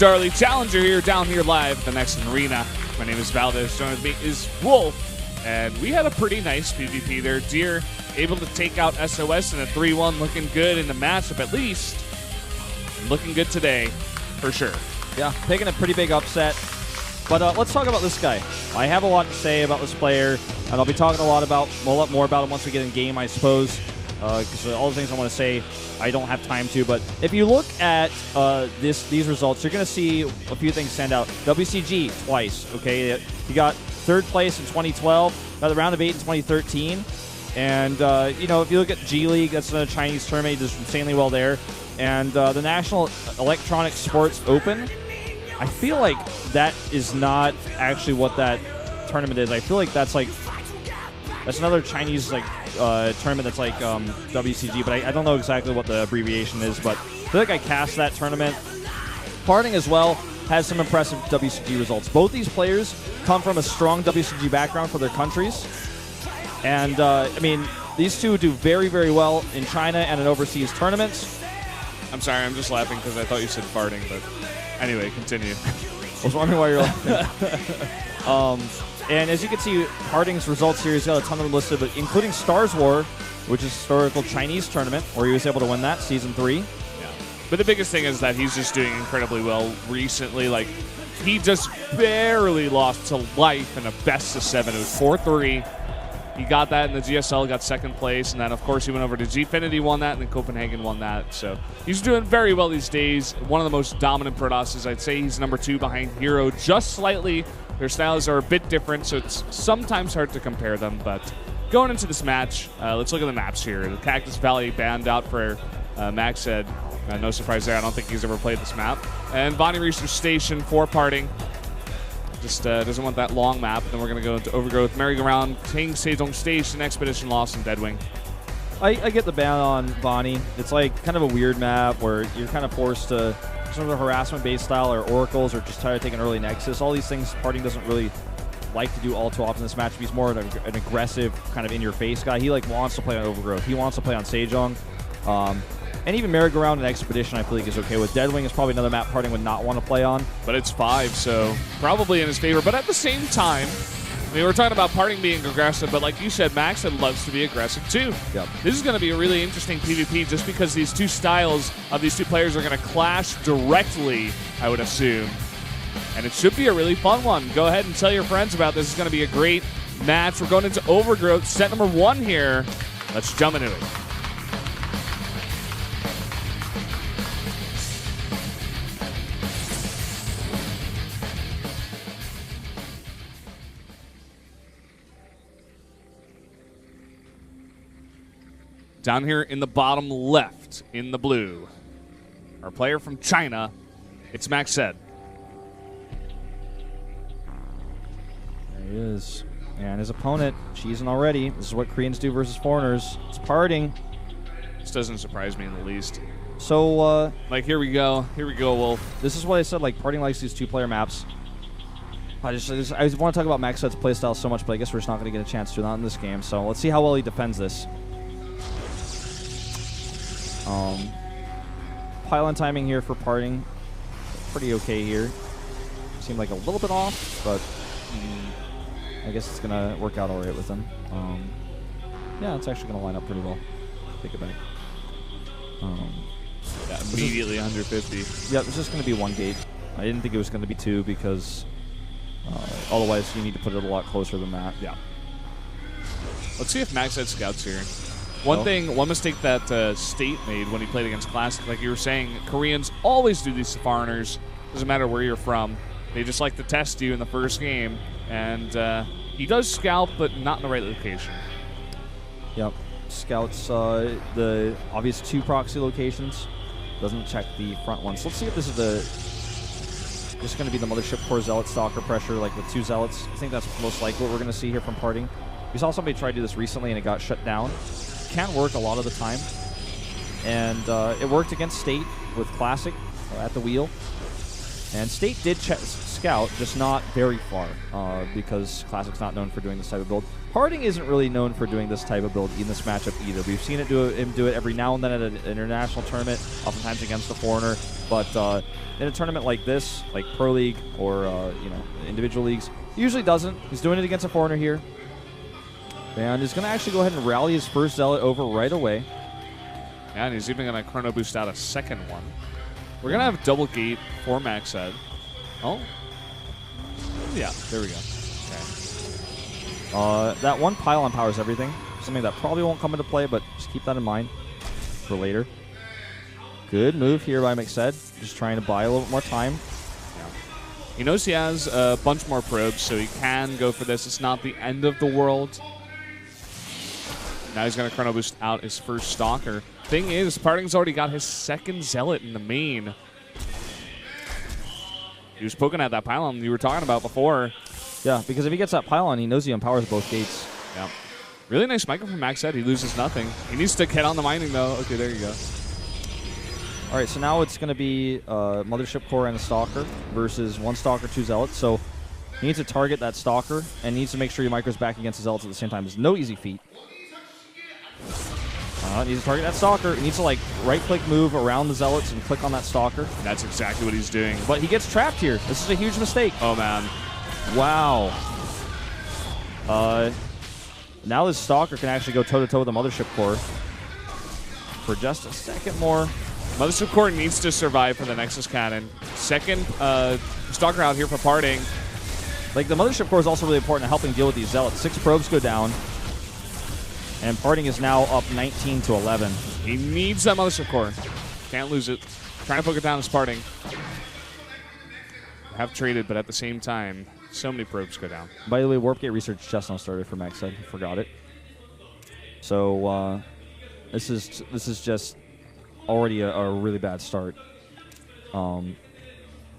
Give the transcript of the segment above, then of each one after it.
Starly Challenger here, down here live at the Mexican Arena. My name is Valdez. Joining with me is Wolf, and we had a pretty nice PvP there. Deer able to take out SOS in a 3-1, looking good in the matchup at least. Looking good today, for sure. Yeah, taking a pretty big upset. But let's talk about this guy. I have a lot to say about this player, and I'll be talking a lot more about him once we get in game, I suppose. Because all the things I want to say, I don't have time to. But if you look at these results, you're going to see a few things stand out. WCG twice. Okay, he got third place in 2012, got the round of 8 in 2013, and you know, if you look at G League, that's a Chinese tournament. He does insanely well there. And the National Electronic Sports Open, I feel like that is not actually what that tournament is. I feel like that's another Chinese tournament that's like WCG, but I don't know exactly what the abbreviation is. But I feel like I cast that tournament. PartinG as well has some impressive WCG results. Both these players come from a strong WCG background for their countries, and I mean, these two do very, very well in China and in overseas tournaments. I'm sorry, I'm just laughing because I thought you said farting, but anyway, continue. I was wondering why you're laughing. And as you can see, PartinG's results here, he's got a ton of them listed, but including Stars War, which is a historical Chinese tournament, where he was able to win that, Season 3. Yeah. But the biggest thing is that he's just doing incredibly well recently. Like, he just barely lost to Life in a best-of-7. It was 4-3. He got that in the GSL, got second place, and then, of course, he went over to Gfinity, won that, and then Copenhagen won that. So he's doing very well these days. One of the most dominant Protosses. I'd say he's number 2 behind Hero, just slightly. Their styles are a bit different, so it's sometimes hard to compare them. But going into this match, let's look at the maps here. The Cactus Valley banned out for MacSed. No surprise there. I don't think he's ever played this map. And Bonnie Research Station for PartinG. Just doesn't want that long map. Then we're going to go into Overgrowth, Merry-Go-Round, King Sejong Station, Expedition Lost, and Deadwing. I get the ban on Bonnie. It's like kind of a weird map where you're kind of forced to some of the harassment-based style or oracles, or just try to take an early Nexus. All these things PartinG doesn't really like to do all too often in this match. He's more an aggressive, kind of in-your-face guy. He wants to play on Overgrowth. He wants to play on Sejong. And even Merry-Go-Round and Expedition, I feel like, is okay with. Deadwing is probably another map PartinG would not want to play on. But it's 5, so probably in his favor. But at the same time, I mean, we're talking about PartinG being aggressive, but like you said, MacSed loves to be aggressive too. Yep. This is going to be a really interesting PvP just because these two styles of these two players are going to clash directly, I would assume. And it should be a really fun one. Go ahead and tell your friends about this. It's going to be a great match. We're going into Overgrowth, set number 1 here. Let's jump into it. Down here in the bottom left, in the blue, our player from China, it's MacSed. There he is. And his opponent, cheesing already. This is what Koreans do versus foreigners. It's PartinG. This doesn't surprise me in the least. So, like, here we go. Here we go, Wolf. This is what I said, like, PartinG likes these two-player maps. I want to talk about MacSed's playstyle so much, but I guess we're just not going to get a chance to not in this game. So let's see how well he defends this. Pylon timing here for PartinG, pretty okay here. Seemed like a little bit off, but I guess it's gonna work out all right with him. Yeah, it's actually gonna line up pretty well. Take it back. Yeah, immediately under 50. Yeah, it's just gonna be 1 gate. I didn't think it was gonna be 2 because otherwise you need to put it a lot closer than that. Yeah. Let's see if MacSed scouts here. One mistake that State made when he played against Classic, like you were saying, Koreans always do these to foreigners. Doesn't matter where you're from. They just like to test you in the first game. And he does scout, but not in the right location. Yep. Scouts the obvious 2 proxy locations. Doesn't check the front ones. So let's see if this is just going to be the Mothership Core Zealot Stalker pressure, like with 2 Zealots. I think that's most likely what we're going to see here from PartinG. We saw somebody try to do this recently, and it got shut down. Can work a lot of the time, and it worked against State with Classic at the wheel. And State did scout, just not very far, because Classic's not known for doing this type of build. PartinG isn't really known for doing this type of build in this matchup either. We've seen him do it every now and then at an international tournament, oftentimes against a foreigner. But in a tournament like this, like Pro League or individual leagues, he usually doesn't. He's doing it against a foreigner here. And he's going to actually go ahead and rally his first Zealot over right away. Yeah, and he's even going to chrono boost out a second one. We're going to have double gate for MacSed. Oh. Yeah, there we go. Okay. That one pylon powers everything. Something that probably won't come into play, but just keep that in mind for later. Good move here by MacSed. Just trying to buy a little bit more time. Yeah. He knows he has a bunch more probes, so he can go for this. It's not the end of the world. Now he's going to chrono boost out his first Stalker. Thing is, PartinG's already got his second Zealot in the main. He was poking at that pylon you were talking about before. Yeah, because if he gets that pylon, he knows he empowers both gates. Yeah. Really nice micro from MacSed. He loses nothing. He needs to get on the mining, though. Okay, there you go. All right, so now it's going to be Mothership Core and a Stalker versus one Stalker, two Zealots. So he needs to target that Stalker and needs to make sure he micros back against the Zealots at the same time. It's no easy feat. Needs to target that Stalker. He needs to, like, right-click move around the Zealots and click on that Stalker. That's exactly what he's doing. But he gets trapped here. This is a huge mistake. Oh, man. Wow. Now this Stalker can actually go toe-to-toe with the Mothership Core for just a second more. Mothership Core needs to survive for the Nexus Cannon. Second Stalker out here for PartinG. Like, the Mothership Core is also really important in helping deal with these Zealots. 6 probes go down. And PartinG is now up 19-11. He needs that Mothership Core. Can't lose it. Trying to poke it down is PartinG. Have traded, but at the same time, so many probes go down. By the way, Warp Gate Research just now started for MacSed. I forgot it. So this is just already a really bad start.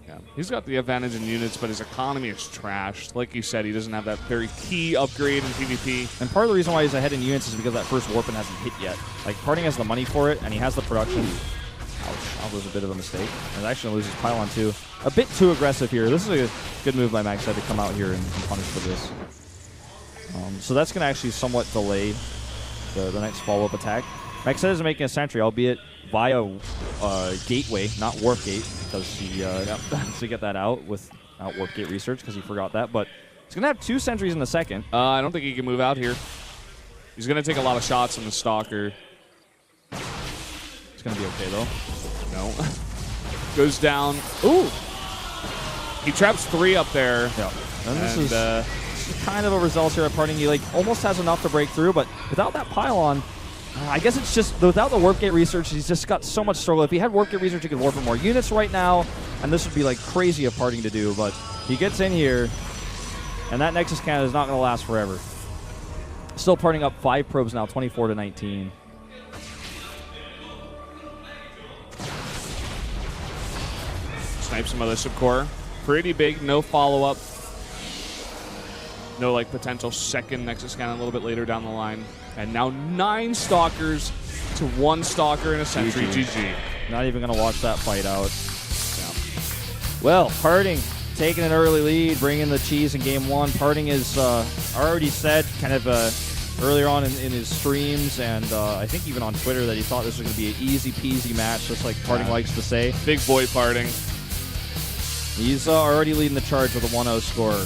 Yeah, he's got the advantage in units, but his economy is trashed. Like you said, he doesn't have that very key upgrade in PvP. And part of the reason why he's ahead in units is because that first Warpin hasn't hit yet. Like, PartinG has the money for it, and he has the production. Ouch, that was a bit of a mistake. And actually loses Pylon, too. A bit too aggressive here. This is a good move by MacSed to come out here and punish for this. So that's going to actually somewhat delay the next follow-up attack. MacSed is making a sentry, albeit via gateway, not warp gate, because he needs to get that out without warp gate research because he forgot that. But he's going to have 2 sentries in the second. I don't think he can move out here. He's going to take a lot of shots from the Stalker. It's going to be okay, though. No. Goes down. Ooh! He traps 3 up there. Yeah. And this is kind of overzealous here at PartinG. He, like, almost has enough to break through, but without that pylon, I guess it's just, without the warp gate research, he's just got so much struggle. If he had warp gate research, he could warp in more units right now, and this would be, like, crazy of PartinG to do, but he gets in here, and that Nexus Cannon is not going to last forever. Still PartinG up 5 probes now, 24-19. Snipes some Mothership Core. Pretty big, no follow-up. No, like, potential second Nexus Cannon a little bit later down the line. And now 9 Stalkers to 1 Stalker and a sentry. GG. Not even going to watch that fight out. Yeah. Well, PartinG taking an early lead, bringing the cheese in game 1. PartinG is already said kind of earlier on in his streams and I think even on Twitter that he thought this was going to be an easy-peasy match, just like PartinG likes to say. Big boy PartinG. He's already leading the charge with a 1-0 score.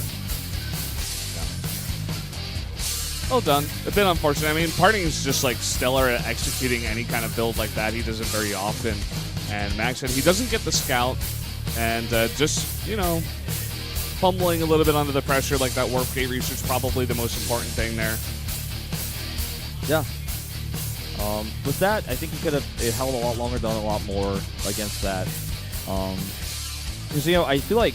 Well done. A bit unfortunate. I mean, PartinG is just like stellar at executing any kind of build like that. He does it very often. And MacSed, he doesn't get the scout. And just, you know, fumbling a little bit under the pressure like that warp gate research, probably the most important thing there. Yeah. With that, I think he could have held a lot longer, done a lot more against that. Because, you know, I feel like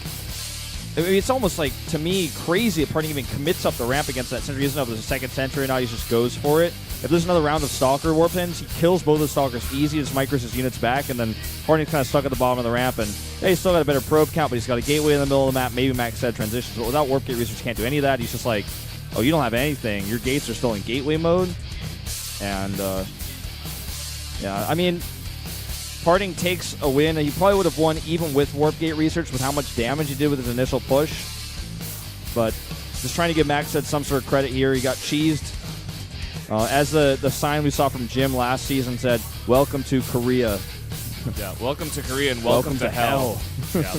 it's almost like, to me, crazy that PartinG even commits up the ramp against that sentry. He doesn't know if there's a second sentry or not. He just goes for it. If there's another round of Stalker warp ins, he kills both the Stalkers easy, just micros his units back, and then PartinG's kind of stuck at the bottom of the ramp. And yeah, he's still got a better probe count, but he's got a gateway in the middle of the map. Maybe MacSed transitions, but without warp gate research, can't do any of that. He's just like, oh, you don't have anything. Your gates are still in gateway mode. And yeah, I mean, PartinG takes a win, and he probably would have won even with Warp Gate Research with how much damage he did with his initial push. But just trying to give MacSed some sort of credit here. He got cheesed. As the sign we saw from Jim last season said, "Welcome to Korea." Yeah, welcome to Korea and welcome to hell. Yeah.